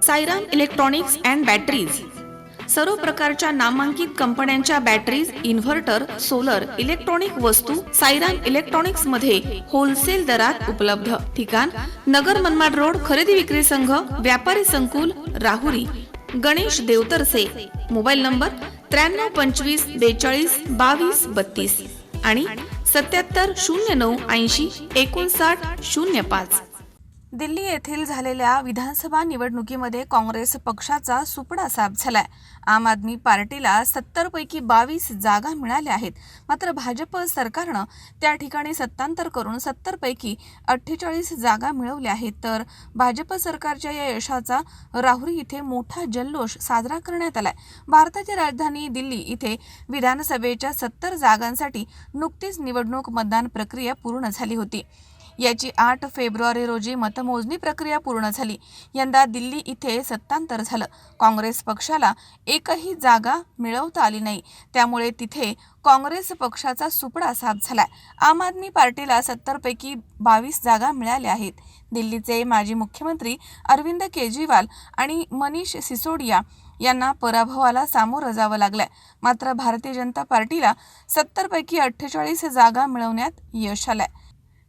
Sairam electronics and batteries सर्व प्रकारच्या नामांकित कंपन्यांच्या बॅटरीज, इन्व्हर्टर, सोलर, इलेक्ट्रॉनिक वस्तू सायराम इलेक्ट्रॉनिक्स मध्ये होलसेल दरात उपलब्ध. ठिकाण नगर मनमाड रोड, खरेदी विक्री संघ, व्यापारी संकुल, राहुरी. गणेश देवतरसे. मोबाईल नंबर 93 25 42 22 32 आणि 77 09 80 59 05. दिल्ली येथील झालेल्या विधानसभा निवडणुकीमध्ये काँग्रेस पक्षाचा सुपडा साफ झालाय. आम आदमी पार्टीला 70 पैकी 22 जागा मिळाल्या आहेत. मात्र भाजप सरकारनं त्या ठिकाणी सत्तांतर करून 70 पैकी 48 जागा मिळवल्या आहेत. तर भाजप सरकारच्या या यशाचा राहुरी इथे मोठा जल्लोष साजरा करण्यात आलाय. भारताची राजधानी दिल्ली इथे विधानसभेच्या 70 जागांसाठी नुकतीच निवडणूक मतदान प्रक्रिया पूर्ण झाली होती. याची 8 फेब्रुवारी रोजी मतमोजणी प्रक्रिया पूर्ण झाली. यंदा दिल्ली इथे सत्तांतर झालं. काँग्रेस पक्षाला एकही जागा मिळवता आली नाही. त्यामुळे तिथे काँग्रेस पक्षाचा सुपडा साफ झालाय. आम आदमी पार्टीला 70 पैकी 22 जागा मिळाल्या आहेत. दिल्लीचे माजी मुख्यमंत्री अरविंद केजरीवाल आणि मनीष सिसोडिया यांना पराभवाला सामोरं जावं लागलंय. मात्र भारतीय जनता पार्टीला 70 पैकी 48 जागा मिळवण्यात यश आलंय.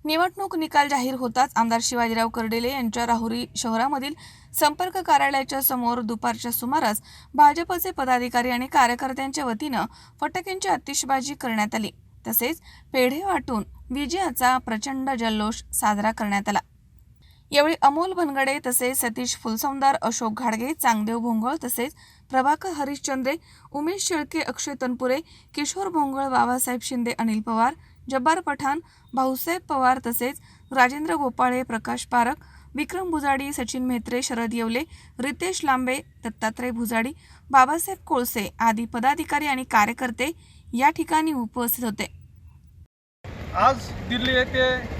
निवडणूक निकाल जाहीर होताच आमदार शिवाजीराव कर्डिले यांच्या राहुरी शहरामधील संपर्क कार्यालयाच्या समोर दुपारच्या सुमारास भाजपचे पदाधिकारी आणि कार्यकर्त्यांच्या वतीनं फटाक्यांची आतिषबाजी करण्यात आली. तसेच पेढे वाटून विजयाचा प्रचंड जल्लोष साजरा करण्यात आला. यावेळी अमोल बनगडे तसेच सतीश फुलसौंदर, अशोक घाडगे, चांगदेव भोंगळ तसेच प्रभाकर हरिश्चंद्रे, उमेश शेळके, अक्षय तनपुरे, किशोर भोंगळ, बाबासाहेब शिंदे, अनिल पवार, जब्बार पठाण, भाऊसाहेब पवार तसेच राजेंद्र गोपाळे, प्रकाश पारख, विक्रम भुजाडी, सचिन म्हेत्रे, शरद येवले, रितेश लांबे, दत्तात्रय भुजाडी, बाबासाहेब कोळसे आदी पदाधिकारी आणि कार्यकर्ते या ठिकाणी उपस्थित होते. आज दिल्ली येथे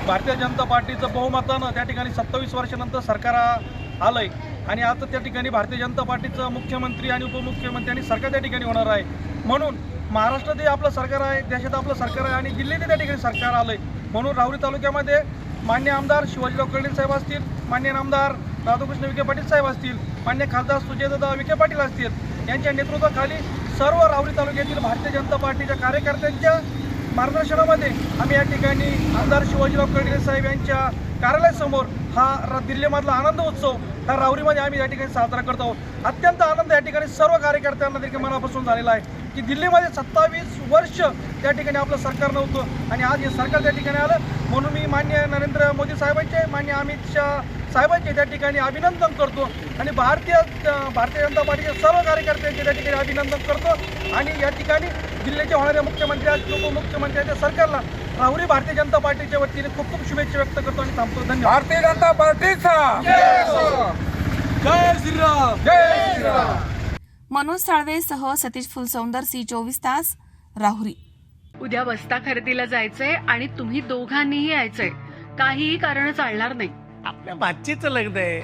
भारतीय जनता पार्टीचं बहुमतानं त्या ठिकाणी 27 वर्षानंतर सरकार आलंय आणि आता त्या ठिकाणी भारतीय जनता पार्टीचं मुख्यमंत्री आणि उपमुख्यमंत्री आणि सरकार त्या ठिकाणी होणार आहे. म्हणून महाराष्ट्रातही आपलं सरकार आहे, देशात आपलं सरकार आहे आणि दिल्लीने त्या ठिकाणी सरकार आलंय. म्हणून राहुरी तालुक्यामध्ये मान्य आमदार शिवाजीराव कर्डिले साहेब असतील, मान्य आमदार राधाकृष्ण विखे पाटील साहेब असतील, मान्य खासदार सुजयदादा विखे पाटील असतील यांच्या नेतृत्वाखाली सर्व राहुरी तालुक्यातील भारतीय जनता पार्टीच्या कार्यकर्त्यांच्या मार्गदर्शनामध्ये आम्ही या ठिकाणी आमदार शिवाजीराव कर्डिले साहेब यांच्या कार्यालयासमोर हा दिल्लीमधला आनंद उत्सव हा राहुरीमध्ये आम्ही या ठिकाणी साजरा करत आहोत. अत्यंत आनंद या ठिकाणी सर्व कार्यकर्त्यांना देखील मनापासून झालेला आहे की दिल्लीमध्ये 27 वर्ष त्या ठिकाणी आपलं सरकार नव्हतं आणि आज हे सरकार त्या ठिकाणी आलं. म्हणून मी मान्य नरेंद्र मोदी साहेबांचे, मान्य अमित शाह साहेबांचे त्या ठिकाणी अभिनंदन करतो आणि भारतीय जनता पार्टीच्या सर्व कार्यकर्त्यांचे त्या ठिकाणी अभिनंदन करतो आणि या ठिकाणी दिल्लीचे होणाऱ्या मुख्यमंत्री, उपमुख्यमंत्र्यांच्या सरकारला राहुरी भारतीय जनता पार्टीच्या वतीने खूप खूप शुभेच्छा व्यक्त करतो आणि थांबतो. धन्यवाद. भारतीय जनता पार्टीचा जय श्रीराम, जय श्रीराम. मनोज साळवे सह सतीश फुलसौंदर, C24 तास, राहुरी. उद्या बस्ता खरेदीला जायचंय आणि तुम्ही दोघांनीही यायचंय. काहीही कारण चालणार नाही. आपल्या बातचीचं लग्न आहे,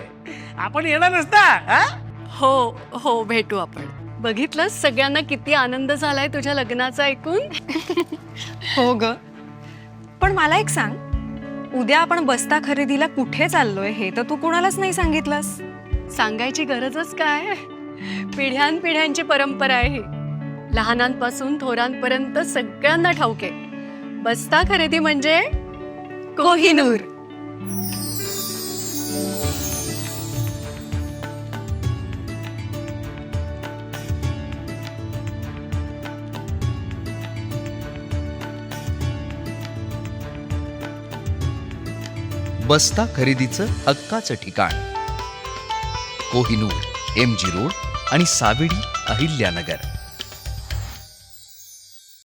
आपण येणार नसता. हो हो, भेटू आपण. बघितलं सगळ्यांना किती आनंद झालाय तुझ्या लग्नाचा ऐकून. हो ग, पण मला एक सांग, उद्या आपण बस्ता खरेदीला कुठे चाललोय हे तर तू कुणालाच नाही सांगितलंस. सांगायची गरजच काय, पिढ्यानपिढ्यांची परंपरा आहे ही. लहानांपासून थोरांपर्यंत सगळ्यांना ठाऊक आहे, बस्ता खरेदी म्हणजे कोहिनूर. बस्ता खरेदीचं हक्काचं ठिकाण कोहिनूर, MG रोड आणि सावेडी, अहिल्यानगर.